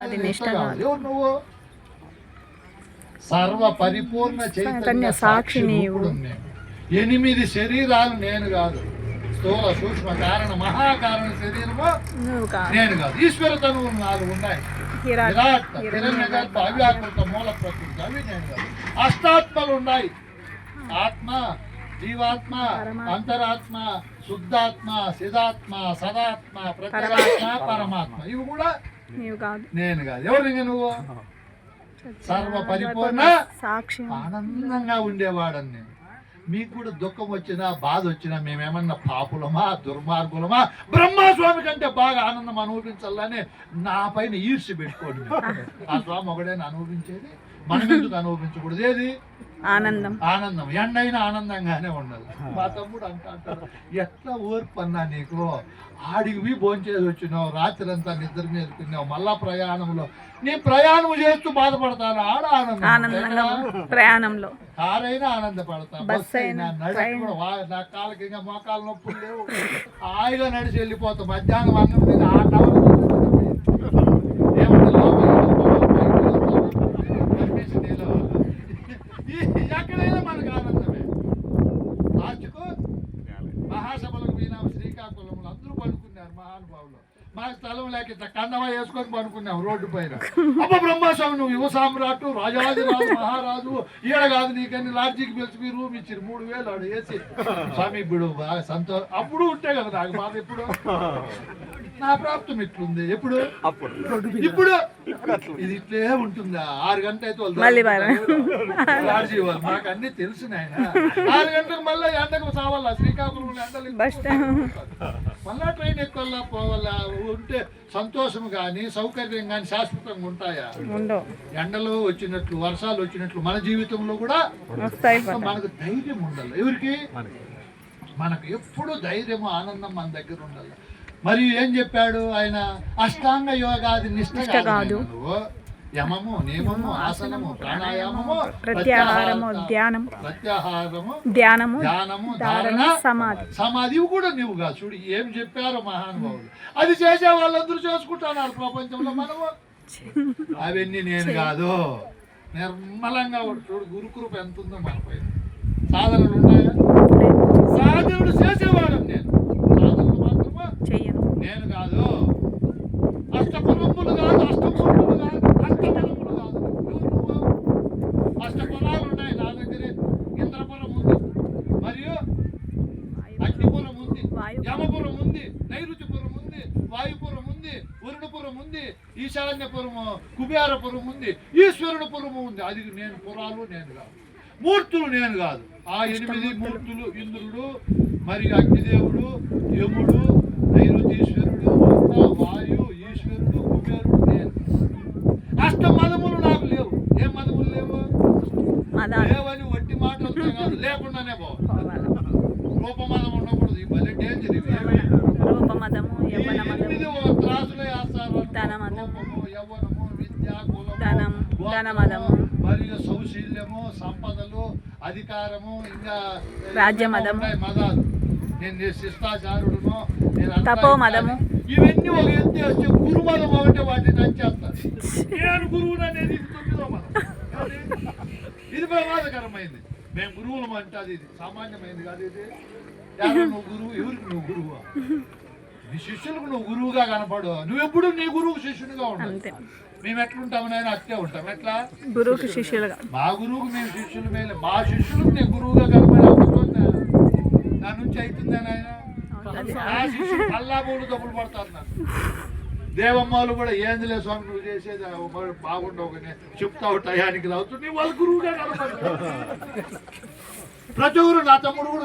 అది నిష్ట కాదు. ఎవరు నువ్వు? సర్వ పరిపూర్ణ చైతన్య సాక్షి నీవు. 8 శరీరాలు నేను కాదు. స్థూల సూక్ష్మ కారణ మహాకారణ శరీరము నేను కాదు. ఈశ్వర తనువులు 4 ఉన్నాయి. విరాట్ హిరణ్య గర్భ అవ్యాకృత మూల ప్రకృతి అవి నేను కాదు. అష్టాత్మలు ఉన్నాయి. ఆత్మ, జీవాత్మ, అంతరాత్మ, శుద్ధాత్మ, సిద్ధాత్మ, సదాత్మ, ప్రత్యేగాత్మ, పరమాత్మ. ఇవి కూడా నేను కాదు. ఎవరు నువ్వు? సర్వ పరిపూర్ణ సాక్షి ఆనందంగా ఉండేవాడని నేను. మీకు కూడా దుఃఖం వచ్చినా బాధ వచ్చినా మేమేమన్నా పాపులమా దుర్మార్గులమా? బ్రహ్మస్వామి కంటే బాగా ఆనందం అనుభవించాలని నా పైన ఈర్ష్య పెట్టుకోండి. ఆ స్వామి ఒకడైనా అనుభవించేది, మనం ఎందుకు అనుభవించకూడదు? ఏది ఆనందం? ఆనందం ఎండైనా ఆనందంగానే ఉండదు. మా తమ్ముడు అంటాడు, ఎట్లా ఓర్పు అన్నా నీకు? ఆడికి భోంచేసి వచ్చినావు, రాత్రి అంతా నిద్ర నేర్చుకున్నావు, మళ్ళా ప్రయాణంలో నీ ప్రయాణం చేస్తూ బాధపడతాను. ఆడ ఆనందం ప్రయాణంలో కారైనా ఆనందపడతా, బస్సు అయినా నడిచి కూడా నా కాళ్ళకి ఇంకా మోకాలు నొప్పులు లేవు, హాయిగా నడిచి వెళ్ళిపోతాం. మధ్యాహ్నం అన్నం తిని ఆ టవర్ ఎక్కడైనా మనకు ఆనందమే. లాస్ట్కు మహాసభలకు పోయినాం, శ్రీకాకుళంలో అందరూ పడుకున్నారు మహానుభావులు. మాకు స్థలం లేక ఇట్లా కండవా వేసుకొని పడుకున్నాం రోడ్డు పైన. అబ్బా బ్రహ్మస్వామి నువ్వు యువ సామ్రాటు, రాజాదిరాజు, మహారాజు, ఈడ కాదు నీకని లాడ్జికి పిలిచి మీ రూమ్ ఇచ్చారు 3000 ఆడు వేసి. స్వామి ఇప్పుడు బాగా సంతోషం. అప్పుడు ఉంటే కదా నాకు బాధ. ఇప్పుడు నా ప్రాప్తం ఇట్లుంది. ఎప్పుడు ఇప్పుడు ఇది ఇట్లే ఉంటుందా? 6 గంటలు అయితే వాళ్ళు లాడ్జీ వాళ్ళు మాకు అన్ని తెలిసిన ఆయన. 6 గంటలకు మళ్ళీ ఎండకు సావాలా? శ్రీకాకుళం ఎండలు మళ్ళా ట్రైన్ ఎక్కువల్లా పోవాలా? ఉంటే సంతోషం కానీ సౌకర్యం కానీ శాశ్వతంగా ఉంటాయా? ఎండలో వచ్చినట్లు వర్షాలు వచ్చినట్లు మన జీవితంలో కూడా మనకు ధైర్యం ఉండాలి. ఎవరికి? మనకు ఎప్పుడు ధైర్యము ఆనందం మన దగ్గర ఉండాలి. మరియు ఏం చెప్పాడు ఆయన? అష్టాంగ యోగాది నిష్ట కాదు. యమము, నియమము, ఆసనము, ప్రాణాయామము, ప్రత్యాహారము, ధ్యానము, ధారణ, సమాధి. ఇవి కూడా నువ్వు కాదు. చూడు ఏం చెప్పారో మహానుభావులు. అది చేసే వాళ్ళందరూ చేసుకుంటున్నారు ప్రపంచంలో. మనము అవన్నీ నేను కాదు. నిర్మలంగా చూడు గురుకృప ఎంత ఉందో మనపై. సాధనలు ఉన్నాయా? సాధనలు చేసేవాడు నేను. సాధనలు మాత్రమే నేను కాదు. అష్టపురములు కాదు, అష్టపురములు కాదు, అష్టబలములు కాదు. అష్టపురాలు ఉన్నాయి నా దగ్గరే. ఇంద్రపురం ఉంది, మరియు అగ్నిపురం ఉంది, యమపురం ఉంది, నైరుతిపురం ఉంది, వాయుపురం ఉంది, వరుణపురం ఉంది, ఈశాన్యపురము, కుబేరపురం ఉంది, ఈశ్వరుడుపురము ఉంది. అది నేను పురాలు నేను కాదు. మూర్తులు నేను కాదు. ఆ 8 మూర్తులు ఇంద్రుడు, మరియు అగ్నిదేవుడు, యముడు, నైరుతీశ్వరుడు, వాయు, ఈశ్వరుడు, కుబేరుడు నేను. అష్టమదములు నాకు లేవు. ఏ మదములు లేవు? లేవని వట్టి మాటలతో కాదు, లేకుండానే పోవాలి. రూపమదం ఉండకూడదు. ఈ భలే డేంజర్. ఇవి 8 త్రాసులే వేస్తారు. రూపము, యవ్వనము, విద్య, కులము, మరియు సౌశీల్యము, సంపదలు, అధికారము, ఇంకా మదాలు. నేను శిష్టాచారుడును, తపోమదము. ఇవన్నీ ఒక ఎత్తి వచ్చే గురుమదం ఒకటే వాటిని నచ్చేస్తాను. నేను గురువును అనేది 9వ మదం. ఇది ప్రమాదకరమైంది. మేము గురువులం అంటే అది సామాన్యమైంది కాదు. ఇది నువ్వు గురువు, ఎవరికి నువ్వు గురువు? నీ శిష్యులకు నువ్వు గురువుగా కనపడు. నువ్వెప్పుడు నీ గురువుకు శిష్యునిగా ఉండాలి. మేము ఎట్లుంటామని అట్టే ఉంటాం. ఎట్లా? గురువుకి శిష్యులుగా. మా గురువుకు మేము శిష్యులు మేలే. మా శిష్యులకు నేను గురువుగా కనపడి అవ్వకపోతే నా నుంచి అవుతుందని ఆయన. నా శిష్యులు పల్లాబోలు తప్పులు పడతారు నాకు. దేవమ్మలు కూడా ఏందిలే స్వామి నువ్వు చేసేది బాగుండవు కానీ చెప్తావు టయానికి అవుతుంది. వాళ్ళు గురువుగా కనపడతారు. ప్రతి ఒక్కరు నా తమ్ముడు కూడా